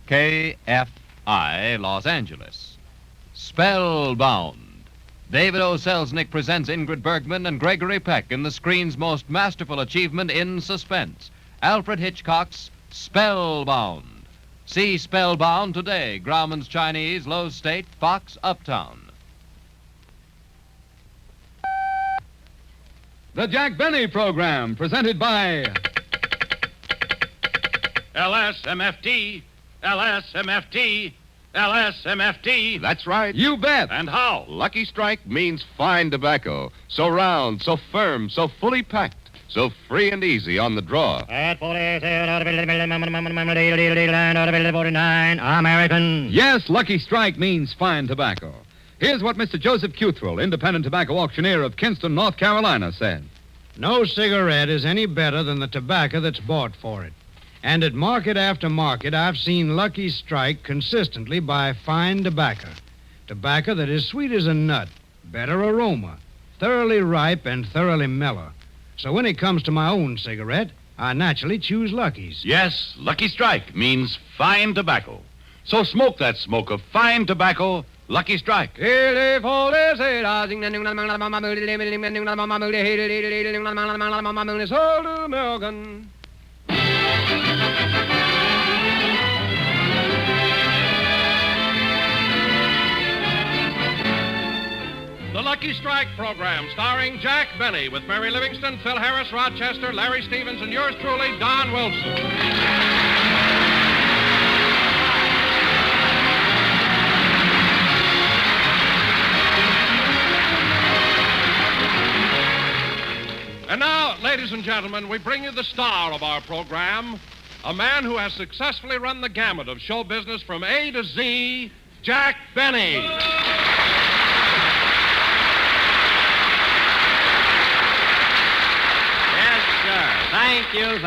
KFI, Los Angeles. Spellbound. David O. Selznick presents Ingrid Bergman and Gregory Peck in the screen's most masterful achievement in suspense, Alfred Hitchcock's Spellbound. See Spellbound today, Grauman's Chinese, Lowe's State, Fox, Uptown. The Jack Benny Program, presented by LSMFT, LSMFT, LSMFT. That's right. You Bet. And how? Lucky Strike means fine tobacco. So round, so firm, so fully packed, so free and easy on the draw. At 49, American. Yes, Lucky Strike means fine tobacco. Here's what Mr. Joseph Cuthrell, independent tobacco auctioneer of Kinston, North Carolina, said. No cigarette is any better than the tobacco that's bought for it. And at market after market, I've seen Lucky Strike consistently buy fine tobacco. Tobacco that is sweet as a nut, better aroma, thoroughly ripe and thoroughly mellow. So when it comes to my own cigarette, I naturally choose Lucky's. Yes, Lucky Strike means fine tobacco. So smoke that smoke of fine tobacco, Lucky Strike. The Lucky Strike program, starring Jack Benny, with Mary Livingston, Phil Harris, Rochester, Larry Stevens, and yours truly, Don Wilson. And now, ladies and gentlemen, we bring you the star of our program, a man who has successfully run the gamut of show business from A to Z, Jack Benny. Yes, sir. Thank you.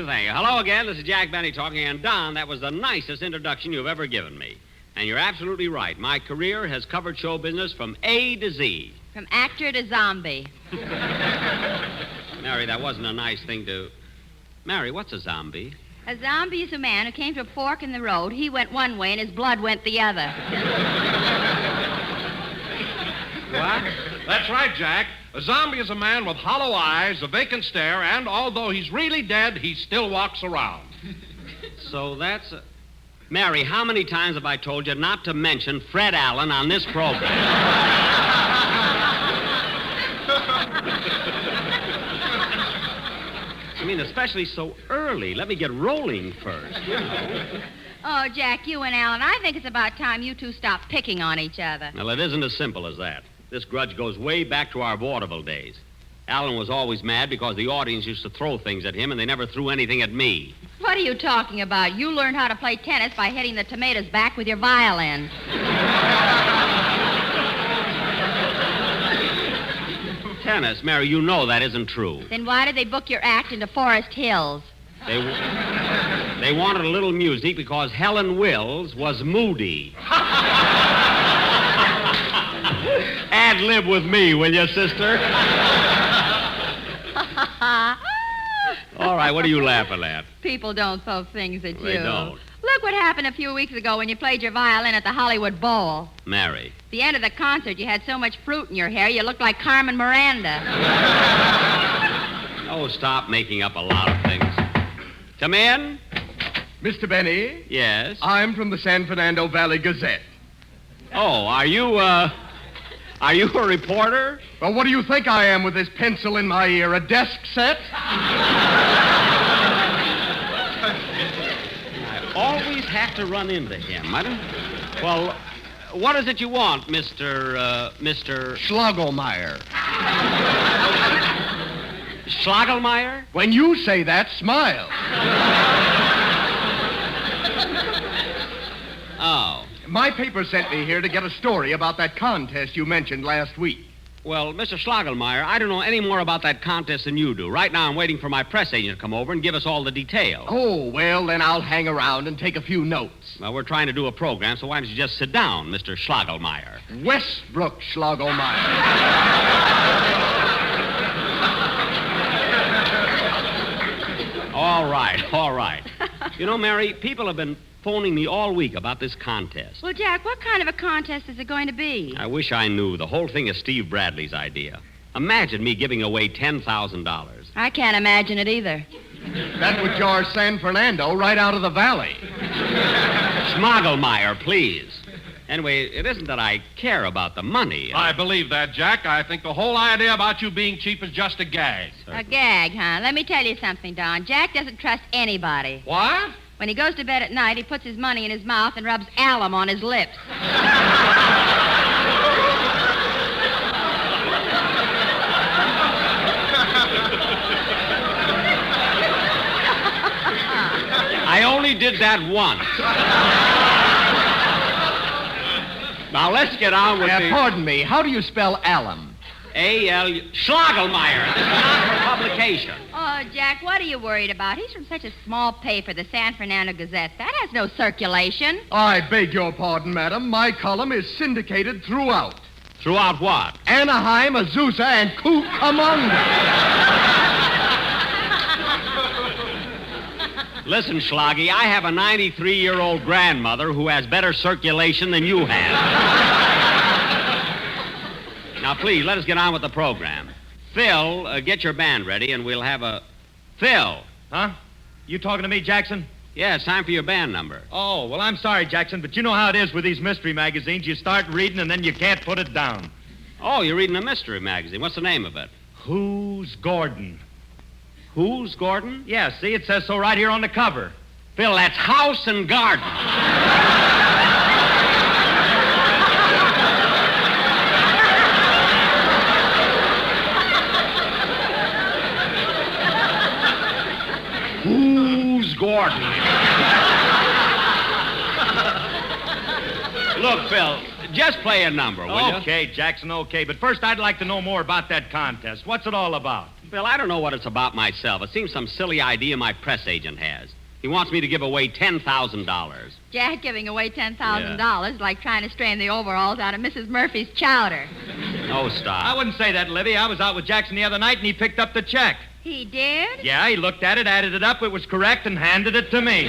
Hello again, this is Jack Benny talking, and Don, that was the nicest introduction you've ever given me. And you're absolutely right. My career has covered show business from A to Z. From actor to zombie. Mary, that wasn't a nice thing to... Mary, what's a zombie? A zombie is a man who came to a fork in the road. He went one way and his blood went the other. What? That's right, Jack. A zombie is a man with hollow eyes, a vacant stare, and although he's really dead, he still walks around. So that's... Mary, how many times have I told you not to mention Fred Allen on this program? I mean, especially so early. Let me get rolling first, you know. Oh, Jack, you and Alan, I think it's about time you two stopped picking on each other. Well, it isn't as simple as that. This grudge goes way back to our vaudeville days. Alan was always mad because the audience used to throw things at him and they never threw anything at me. What are you talking about? You learned how to play tennis by hitting the tomatoes back with your violin. Tennis, Mary, you know that isn't true. Then why did they book your act into Forest Hills? They wanted a little music because Helen Wills was moody. Ad-lib with me, will you, sister? All right, what are you laughing at? People don't throw things at you. They don't. Look what happened a few weeks ago when you played your violin at the Hollywood Bowl. Mary. At the end of the concert, you had so much fruit in your hair, you looked like Carmen Miranda. Oh, stop making up a lot of things. Come in. Mr. Benny? Yes? I'm from the San Fernando Valley Gazette. Oh, are you a reporter? Well, what do you think I am with this pencil in my ear? A desk set? I always have to run into him. Well, what is it you want, Mr. Schlagelmeyer. Schlagelmeyer? When you say that, smile. Oh. My paper sent me here to get a story about that contest you mentioned last week. Well, Mr. Schlagelmeyer, I don't know any more about that contest than you do. Right now, I'm waiting for my press agent to come over and give us all the details. Oh, well, then I'll hang around and take a few notes. Well, we're trying to do a program, so why don't you just sit down, Mr. Schlagelmeyer? Westbrook Schlagelmeyer. All All right, all right. You know, Mary, people have been phoning me all week about this contest. Well, Jack, what kind of a contest is it going to be? I wish I knew. The whole thing is Steve Bradley's idea. Imagine me giving away $10,000. I can't imagine it either. That would jar San Fernando right out of the valley. Schmogelmeyer, please. Anyway, it isn't that I care about the money. I believe that, Jack. I think the whole idea about you being cheap is just a gag. A gag, huh? Let me tell you something, Don. Jack doesn't trust anybody. What? When he goes to bed at night, he puts his money in his mouth and rubs alum on his lips. I only did that once. Now, let's get on with the... Pardon me. How do you spell alum? A-L... Schlogelmeyer. This is not for publication. Oh, Jack, what are you worried about? He's from such a small paper, the San Fernando Gazette. That has no circulation. I beg your pardon, madam. My column is syndicated throughout. Throughout what? Anaheim, Azusa, and Cucamonga. Listen, Schloggy, I have a 93-year-old grandmother who has better circulation than you have. Now, please, let us get on with the program. Phil, get your band ready, and we'll have a... Phil. Huh? You talking to me, Jackson? Yeah, it's time for your band number. Oh, well, I'm sorry, Jackson, but you know how it is with these mystery magazines. You start reading, and then you can't put it down. Oh, you're reading a mystery magazine. What's the name of it? Who's Gordon? Who's Gordon? Yeah, see, it says so right here on the cover. Phil, that's House and Garden. Who's Gordon? Look, Phil, just play a number, will you? Okay, Jackson, okay. But first, I'd like to know more about that contest. What's it all about? Phil, I don't know what it's about myself. It seems some silly idea my press agent has. He wants me to give away $10,000. Jack giving away $10,000 like trying to strain the overalls out of Mrs. Murphy's chowder. Oh, stop. I wouldn't say that, Livy. I was out with Jackson the other night, and he picked up the check. He did? Yeah, he looked at it, added it up, it was correct, and handed it to me.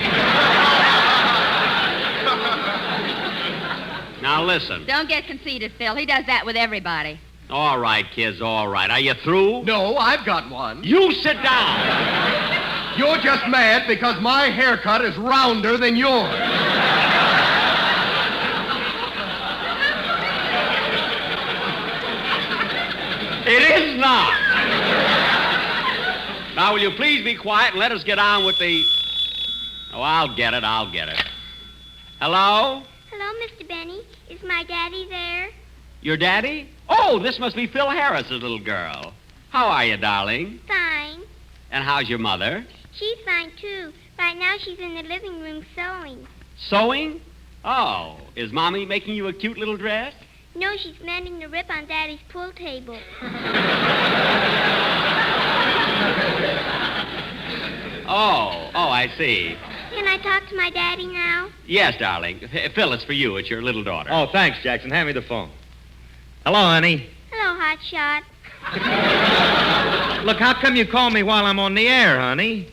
Now, listen. Don't get conceited, Phil. He does that with everybody. All right, kids, all right. Are you through? No, I've got one. You sit down. You're just mad because my haircut is rounder than yours. It is not. Now, will you please be quiet and let us get on with the... Oh, I'll get it. Hello? Hello, Mr. Benny. Is my daddy there? Your daddy? Oh, this must be Phil Harris's little girl. How are you, darling? Fine. And how's your mother? She's fine, too. Right now, she's in the living room sewing. Sewing? Oh, is Mommy making you a cute little dress? No, she's mending the rip on Daddy's pool table. Oh, I see. Can I talk to my daddy now? Yes, darling. Phil, it's for you. It's your little daughter. Oh, thanks, Jackson. Hand me the phone. Hello, honey. Hello, hotshot. Look, how come you call me while I'm on the air, honey?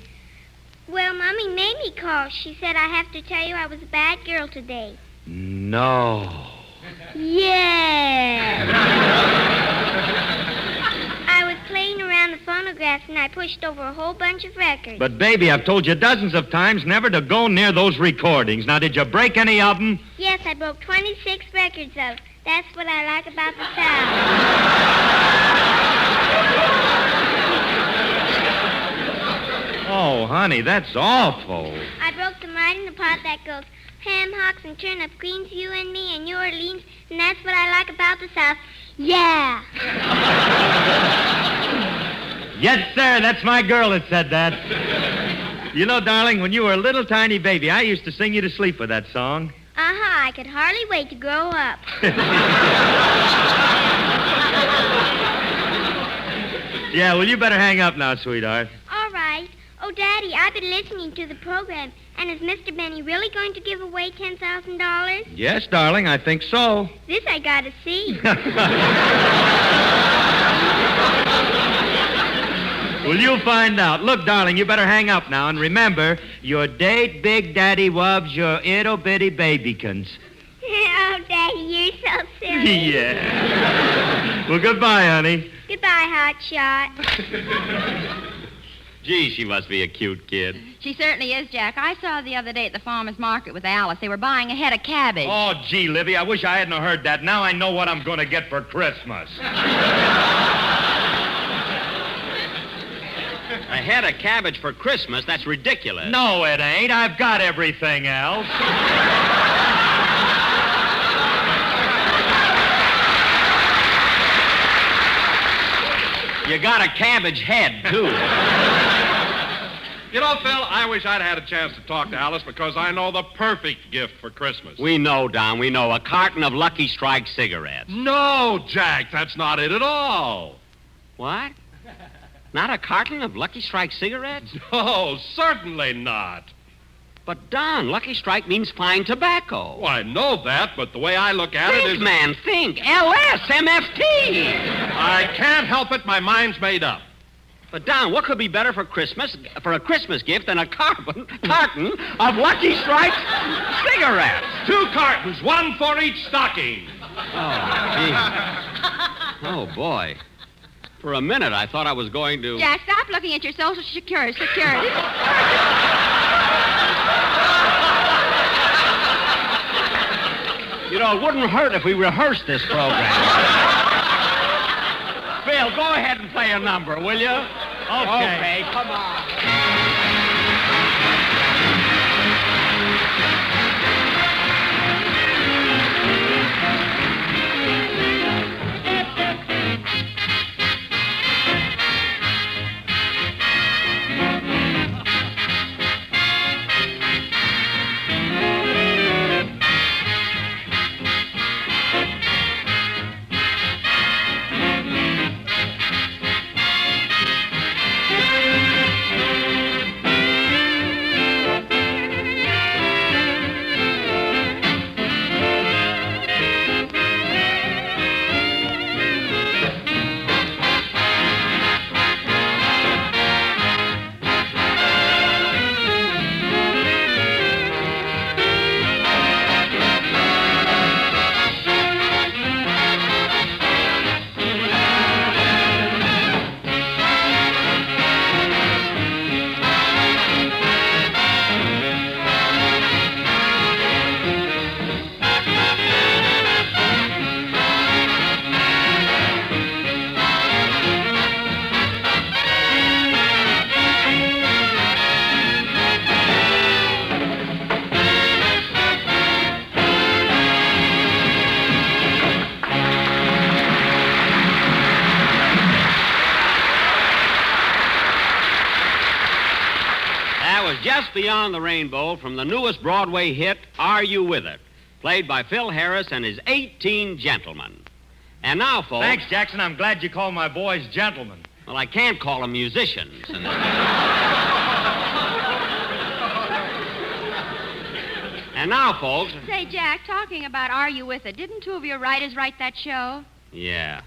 Well, Mommy made me call. She said I have to tell you I was a bad girl today. No. Yeah. I was playing around the phonograph and I pushed over a whole bunch of records. But, baby, I've told you dozens of times never to go near those recordings. Now, did you break any of them? Yes, I broke 26 records of. That's what I like about the South. Oh, honey, that's awful. I broke them right in the part that goes, ham hocks and turnip greens, you and me and New Orleans, and that's what I like about the South. Yeah. Yes, sir, that's my girl that said that. You know, darling, when you were a little tiny baby, I used to sing you to sleep with that song. Uh-huh, I could hardly wait to grow up. Yeah, well, you better hang up now, sweetheart. All right. Oh, Daddy, I've been listening to the program. And is Mr. Benny really going to give away $10,000? Yes, darling, I think so. This I gotta see. Well, you'll find out. Look, darling, you better hang up now. And remember, your date Big Daddy loves your ittle bitty babykins. Oh, Daddy, you're so silly. Yeah. Well, goodbye, honey. Goodbye, hotshot. Gee, she must be a cute kid. She certainly is, Jack. I saw her the other day at the farmer's market with Alice. They were buying a head of cabbage. Oh, gee, Livy, I wish I hadn't heard that. Now I know what I'm going to get for Christmas. A head of cabbage for Christmas? That's ridiculous. No, it ain't. I've got everything else. You got a cabbage head, too. You know, Phil, I wish I'd had a chance to talk to Alice because I know the perfect gift for Christmas. We know, Don, we know. A carton of Lucky Strike cigarettes. No, Jack, that's not it at all. What? Not a carton of Lucky Strike cigarettes? No, certainly not. But, Don, Lucky Strike means fine tobacco. Well, I know that, but the way I look at it is... Think, man, think. LS, MFT. I can't help it. My mind's made up. But, Don, what could be better for Christmas, for a Christmas gift than a carton of Lucky Strike cigarettes? 2 cartons, 1 for each stocking. Oh, gee. Oh, boy. For a minute, I thought I was going to... Jack, stop looking at your social security. You know, it wouldn't hurt if we rehearsed this program. Phil, go ahead and play a number, will you? Okay, come on. Just Beyond the Rainbow from the newest Broadway hit, Are You With It? Played by Phil Harris and his 18 gentlemen. And now, folks... Thanks, Jackson. I'm glad you called my boys gentlemen. Well, I can't call them musicians. And now, folks... Say, Jack, talking about Are You With It, didn't 2 of your writers write that show? Yeah.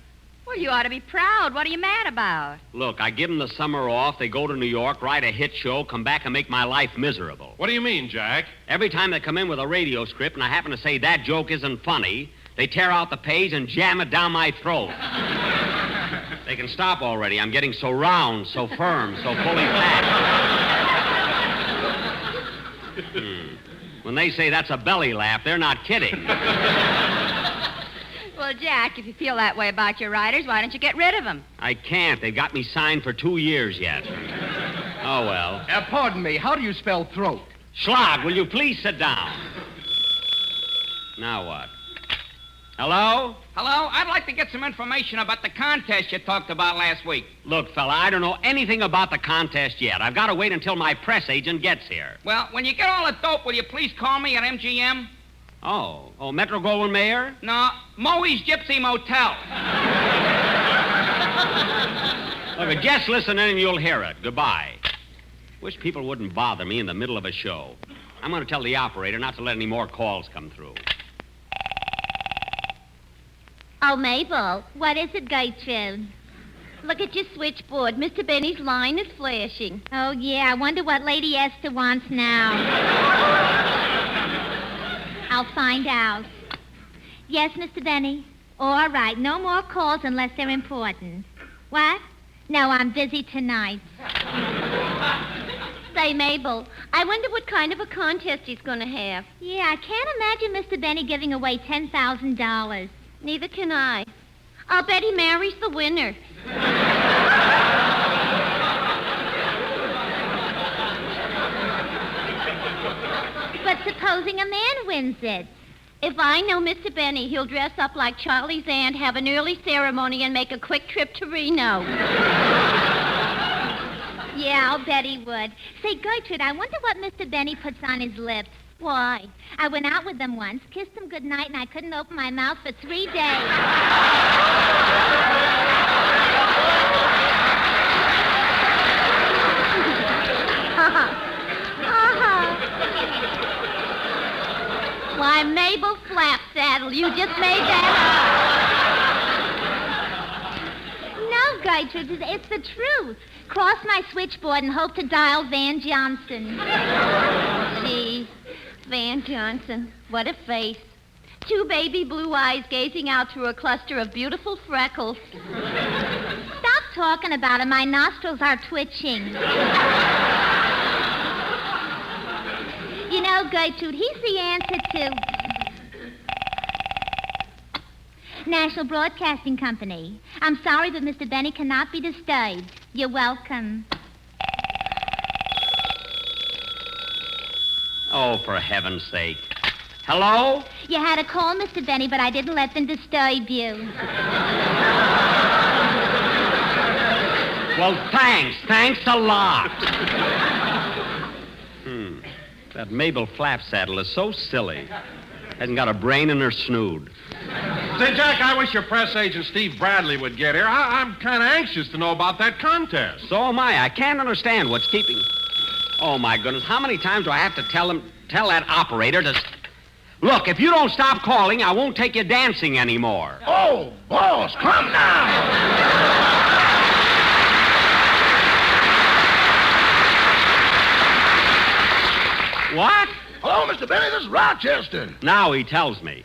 Well, you ought to be proud. What are you mad about? Look, I give them the summer off. They go to New York, write a hit show, come back and make my life miserable. What do you mean, Jack? Every time they come in with a radio script and I happen to say that joke isn't funny, they tear out the page and jam it down my throat. They can stop already. I'm getting so round, so firm, so fully packed. When they say that's a belly laugh, they're not kidding. Well, Jack, if you feel that way about your writers, why don't you get rid of them? I can't. They've got me signed for 2 years yet. Oh, well. Pardon me, how do you spell throat? Schlag, will you please sit down? Now what? Hello? Hello? I'd like to get some information about the contest you talked about last week. Look, fella, I don't know anything about the contest yet. I've got to wait until my press agent gets here. Well, when you get all the dope, will you please call me at MGM? Oh, Metro Goldwyn Mayer? No, Moe's Gypsy Motel. Look, just listen in and you'll hear it. Goodbye. Wish people wouldn't bother me in the middle of a show. I'm going to tell the operator not to let any more calls come through. Oh, Mabel, what is it, Gertrude? Look at your switchboard. Mr. Benny's line is flashing. Oh, yeah. I wonder what Lady Esther wants now. I'll find out. Yes, Mr. Benny? All right. No more calls unless they're important. What? No, I'm busy tonight. Say, Mabel, I wonder what kind of a contest he's going to have. Yeah, I can't imagine Mr. Benny giving away $10,000. Neither can I. I'll bet he marries the winner. But supposing a man wins it? If I know Mr. Benny, he'll dress up like Charlie's aunt, have an early ceremony, and make a quick trip to Reno. Yeah, I'll bet he would. Say, Gertrude, I wonder what Mr. Benny puts on his lips. Why? I went out with them once, kissed him goodnight, and I couldn't open my mouth for 3 days. Why, Mabel Flapsaddle, you just made that up. No, Gertrude, it's the truth. Cross my switchboard and hope to dial Van Johnson. Gee, Van Johnson, what a face. 2 baby blue eyes gazing out through a cluster of beautiful freckles. Stop talking about him. My nostrils are twitching. You know, Gertrude, he's the answer to National Broadcasting Company. I'm sorry, but Mr. Benny cannot be disturbed. You're welcome. Oh, for heaven's sake. Hello? You had a call, Mr. Benny, but I didn't let them disturb you. Well, thanks. Thanks a lot. That Mabel Flapsaddle is so silly. Hasn't got a brain in her snood. Say, Jack, I wish your press agent Steve Bradley would get here. I'm kind of anxious to know about that contest. So am I. I can't understand what's keeping... Oh, my goodness. How many times do I have to tell that operator to... Look, if you don't stop calling, I won't take you dancing anymore. Oh, boss, come now. What? Hello, Mr. Benny, this is Rochester. Now he tells me.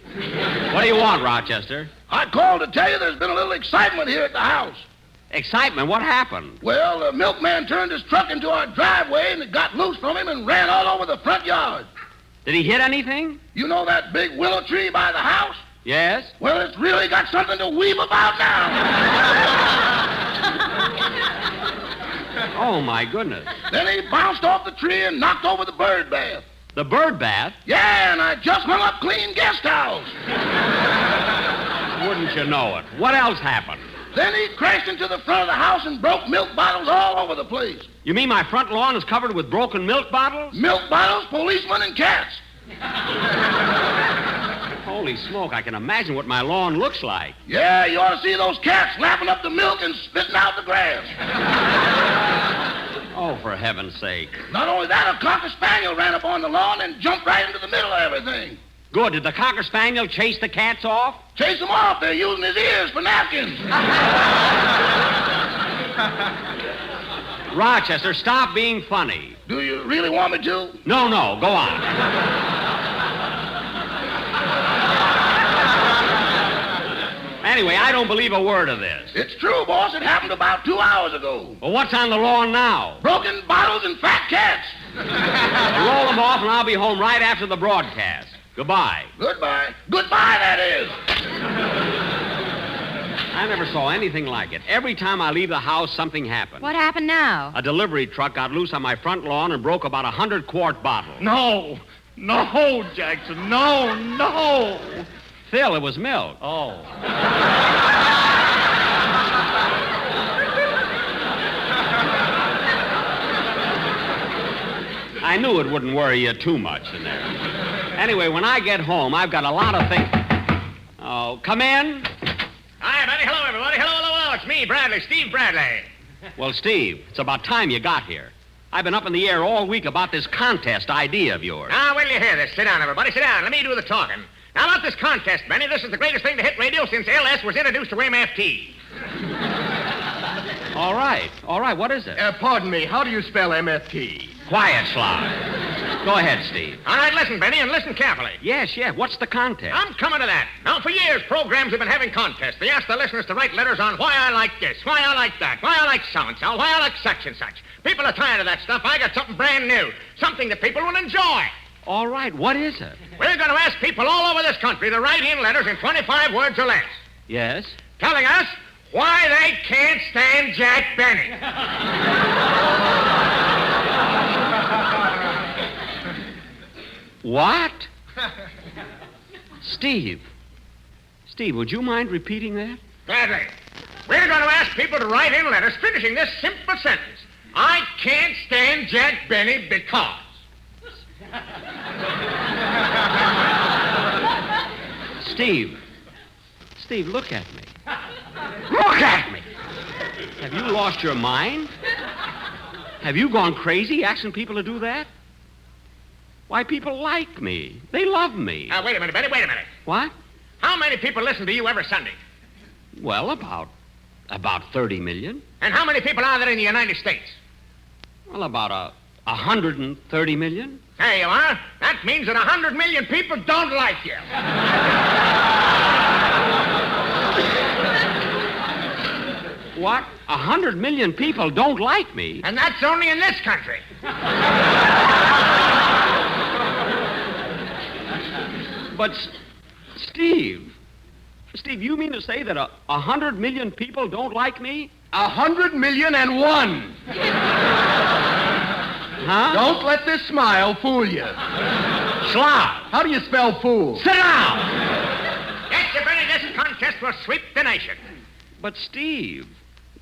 What do you want, Rochester? I called to tell you there's been a little excitement here at the house. Excitement? What happened? Well, the milkman turned his truck into our driveway and it got loose from him and ran all over the front yard. Did he hit anything? You know that big willow tree by the house? Yes? Well, it's really got something to weep about now. Oh, my goodness. Then he bounced off the tree and knocked over the bird bath. The bird bath? Yeah, and I just hung up clean guest house. Wouldn't you know it? What else happened? Then he crashed into the front of the house and broke milk bottles all over the place. You mean my front lawn is covered with broken milk bottles? Milk bottles, policemen, and cats. Holy smoke, I can imagine what my lawn looks like. Yeah, you ought to see those cats lapping up the milk and spitting out the grass. Oh, for heaven's sake. Not only that, a cocker spaniel ran up on the lawn and jumped right into the middle of everything. Good. Did the cocker spaniel chase the cats off? Chase them off. They're using his ears for napkins. Rochester, stop being funny. Do you really want me to? No, go on. Anyway, I don't believe a word of this. It's true, boss. It happened about 2 hours ago. Well, what's on the lawn now? Broken bottles and fat cats. Roll them off, and I'll be home right after the broadcast. Goodbye. Goodbye. Goodbye, that is. I never saw anything like it. Every time I leave the house, something happens. What happened now? A delivery truck got loose on my front lawn and broke about 100-quart bottle. No, Jackson, no. Phil, it was milk. Oh. I knew it wouldn't worry you too much in there. Anyway, when I get home, I've got a lot of things... Oh, come in. Hi, buddy. Hello, everybody. Hello. It's me, Bradley, Steve Bradley. Well, Steve, it's about time you got here. I've been up in the air all week about this contest idea of yours. Now, wait till you hear this. Sit down, everybody. Sit down. Let me do the talking. Now, about this contest, Benny, this is the greatest thing to hit radio since LS was introduced to MFT. All right. What is it? Pardon me. How do you spell MFT? Quiet, Slob. Go ahead, Steve. All right, listen, Benny, and listen carefully. Yes. What's the contest? I'm coming to that. Now, for years, programs have been having contests. They ask the listeners to write letters on why I like this, why I like that, why I like so-and-so, why I like such and such. People are tired of that stuff. I got something brand new, something that people will enjoy. All right, what is it? We're going to ask people all over this country to write in letters in 25 words or less. Yes? Telling us why they can't stand Jack Benny. What? Steve, would you mind repeating that? Gladly. We're going to ask people to write in letters finishing this simple sentence. I can't stand Jack Benny because. Steve, look at me. Look at me! Have you lost your mind? Have you gone crazy asking people to do that? Why, people like me. They love me. Wait a minute, Benny, wait a minute. What? How many people listen to you every Sunday? Well, about 30 million. And how many people are there in the United States? Well, about 130 million. There you are. That means that 100 million people don't like you. What? 100 million people don't like me? And that's only in this country. But, Steve, you mean to say that 100 million people don't like me? 100,000,001. Huh? Don't let this smile fool you. Slob. How do you spell fool? Sit down. Yes, you, Benny, this contest will sweep the nation. But, Steve,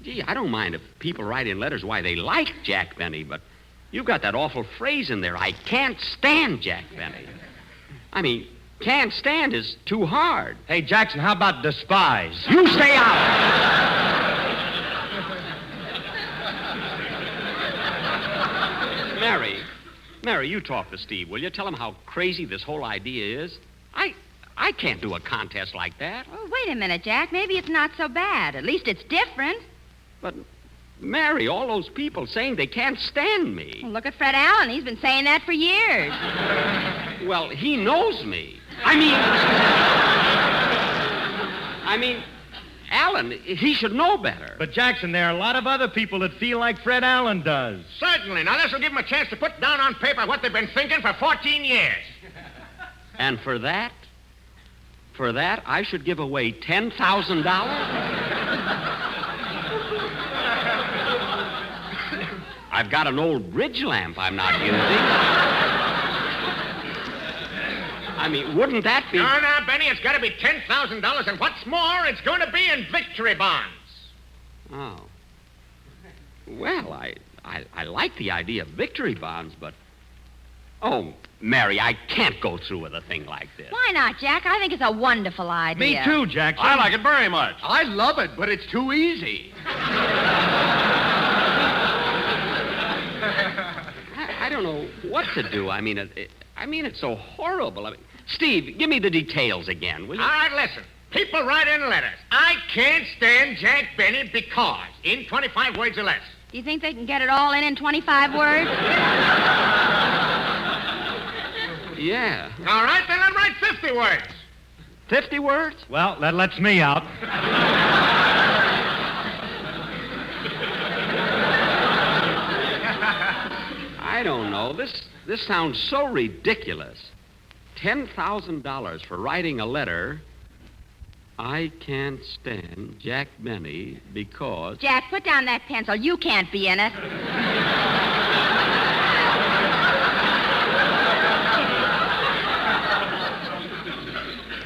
gee, I don't mind if people write in letters why they like Jack Benny, but you've got that awful phrase in there, I can't stand Jack Benny. I mean, can't stand is too hard. Hey, Jackson, how about despise? You stay out. Mary, you talk to Steve, will you? Tell him how crazy this whole idea is. I can't do a contest like that. Oh, wait a minute, Jack. Maybe it's not so bad. At least it's different. But, Mary, all those people saying they can't stand me. Well, look at Fred Allen. He's been saying that for years. Well, he knows me. I mean, Allen, he should know better. But, Jackson, there are a lot of other people that feel like Fred Allen does. Certainly. Now, this will give them a chance to put down on paper what they've been thinking for 14 years. And for that, I should give away $10,000? I've got an old bridge lamp I'm not using. I mean, wouldn't that be... No, Benny, it's got to be $10,000, and what's more, it's going to be in victory bonds. Oh. Well, I like the idea of victory bonds, but... Oh, Mary, I can't go through with a thing like this. Why not, Jack? I think it's a wonderful idea. Me too, Jackson. I like it very much. I love it, but it's too easy. I don't know what to do. I mean, it's so horrible. Steve, give me the details again, will you? All right, listen. People write in letters. I can't stand Jack Benny because, in 25 words or less. Do you think they can get it all in 25 words? Yeah. All right, then let's write 50 words. 50 words? Well, that lets me out. I don't know. This sounds so ridiculous. $10,000 for writing a letter. I can't stand Jack Benny because... Jack, put down that pencil. You can't be in it.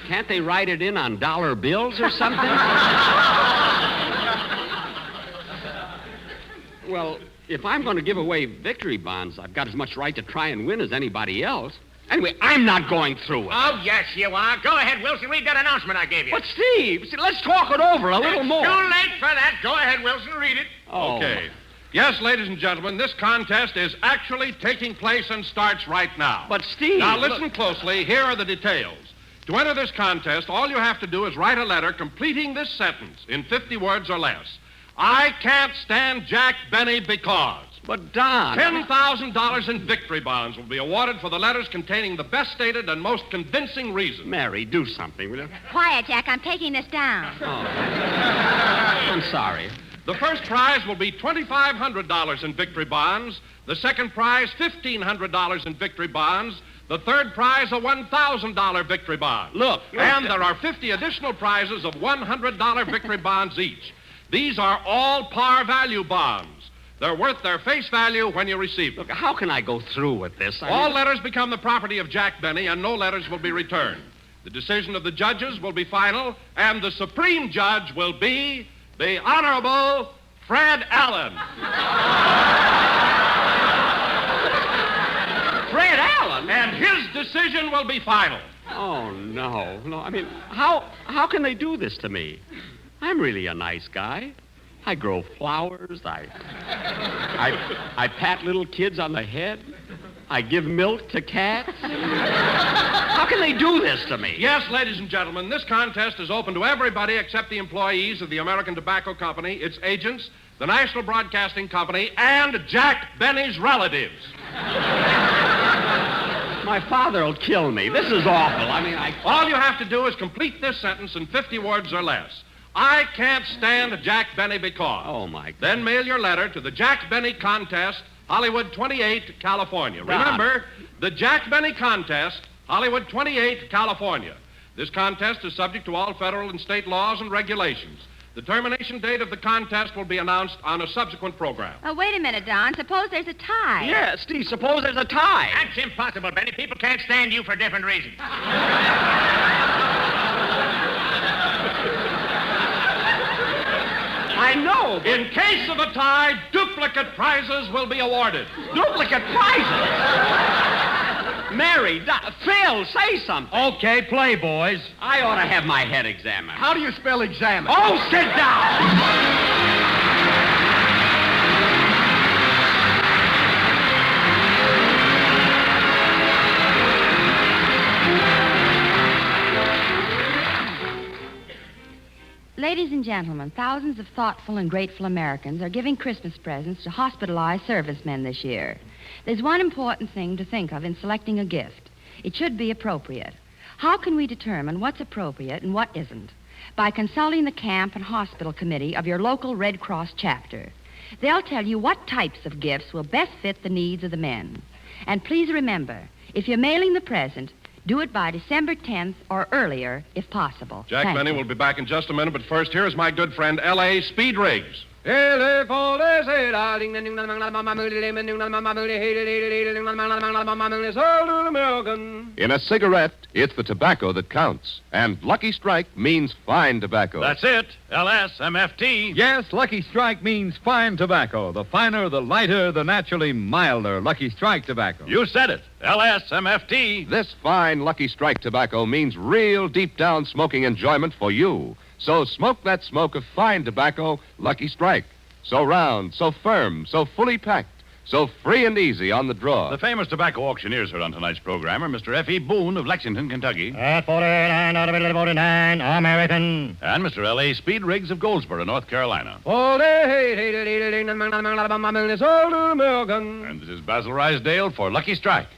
Can't they write it in on dollar bills or something? Well, if I'm going to give away victory bonds, I've got as much right to try and win as anybody else. Anyway, I'm not going through it. Oh, yes, you are. Go ahead, Wilson. Read that announcement I gave you. But, Steve, let's talk it over a little more. Too late for that. Go ahead, Wilson. Read it. Oh. Okay. Yes, ladies and gentlemen, this contest is actually taking place and starts right now. But, Steve... Now, listen closely. Here are the details. To enter this contest, all you have to do is write a letter completing this sentence in 50 words or less. I can't stand Jack Benny because... But, Don... $10,000 in victory bonds will be awarded for the letters containing the best stated and most convincing reasons. Mary, do something, will you? Quiet, Jack. I'm taking this down. Oh. I'm sorry. The first prize will be $2,500 in victory bonds. The second prize, $1,500 in victory bonds. The third prize, a $1,000 victory bond. Look. And there are 50 additional prizes of $100 victory bonds each. These are all par value bonds. They're worth their face value when you receive them. Look, how can I go through with this? All letters become the property of Jack Benny, and no letters will be returned. The decision of the judges will be final, and the supreme judge will be the Honorable Fred Allen. Fred Allen? And his decision will be final. Oh, no. No, I mean, how can they do this to me? I'm really a nice guy. I grow flowers. I pat little kids on the head. I give milk to cats. How can they do this to me? Yes, ladies and gentlemen, this contest is open to everybody except the employees of the American Tobacco Company, its agents, the National Broadcasting Company, and Jack Benny's relatives. My father will kill me. This is awful. I mean, All you have to do is complete this sentence in 50 words or less. I can't stand Jack Benny because. Oh, my God. Then mail your letter to the Jack Benny Contest, Hollywood 28, California. Don. Remember, the Jack Benny Contest, Hollywood 28, California. This contest is subject to all federal and state laws and regulations. The termination date of the contest will be announced on a subsequent program. Oh, wait a minute, Don. Suppose there's a tie. Yeah, Steve, suppose there's a tie. That's impossible, Benny. People can't stand you for different reasons. I know. In case of a tie, duplicate prizes will be awarded. Duplicate prizes? Mary, Phil, say something. Okay, play, boys. I ought to have my head examined. How do you spell examine? Oh, sit down! Ladies and gentlemen, thousands of thoughtful and grateful Americans are giving Christmas presents to hospitalized servicemen this year. There's one important thing to think of in selecting a gift. It should be appropriate. How can we determine what's appropriate and what isn't? By consulting the camp and hospital committee of your local Red Cross chapter. They'll tell you what types of gifts will best fit the needs of the men. And please remember, if you're mailing the present, do it by December 10th or earlier, if possible. Jack Thank Benny you. will be back in just a minute, but first, here is my good friend, L.A. Speed Riggs. In a cigarette, it's the tobacco that counts. And Lucky Strike means fine tobacco. That's it. LSMFT. Yes, Lucky Strike means fine tobacco. The finer, the lighter, the naturally milder Lucky Strike tobacco. You said it. LSMFT. This fine Lucky Strike tobacco means real deep-down smoking enjoyment for you. So smoke that smoke of fine tobacco, Lucky Strike. So round, so firm, so fully packed, so free and easy on the draw. The famous tobacco auctioneers heard on tonight's program are Mr. F.E. Boone of Lexington, Kentucky. At 49 out of 49, American. And Mr. L.A. Speed Riggs of Goldsboro, North Carolina. And this is Basil Rysdale for Lucky Strike.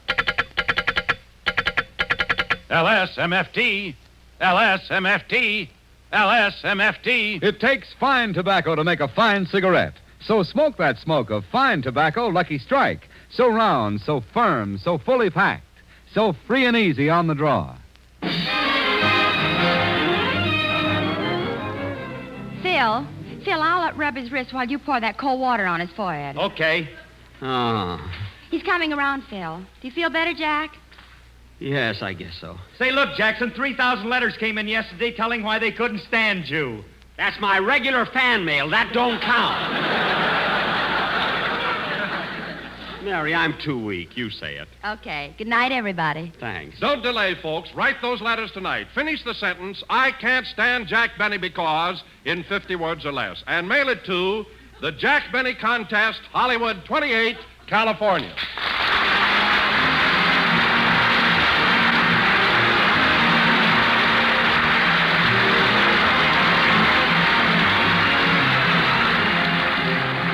LSMFT. LSMFT. LSMFT. It takes fine tobacco to make a fine cigarette. So smoke that smoke of fine tobacco, Lucky Strike. So round, so firm, so fully packed, so free and easy on the draw. Phil, I'll rub his wrist while you pour that cold water on his forehead. Okay. Oh. He's coming around, Phil. Do you feel better, Jack? Yes, I guess so. Say, look, Jackson, 3,000 letters came in yesterday telling why they couldn't stand you. That's my regular fan mail. That don't count. Mary, I'm too weak. You say it. Okay. Good night, everybody. Thanks. Don't delay, folks. Write those letters tonight. Finish the sentence, I can't stand Jack Benny because, in 50 words or less. And mail it to the Jack Benny Contest, Hollywood 28, California.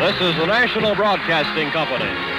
This is the National Broadcasting Company.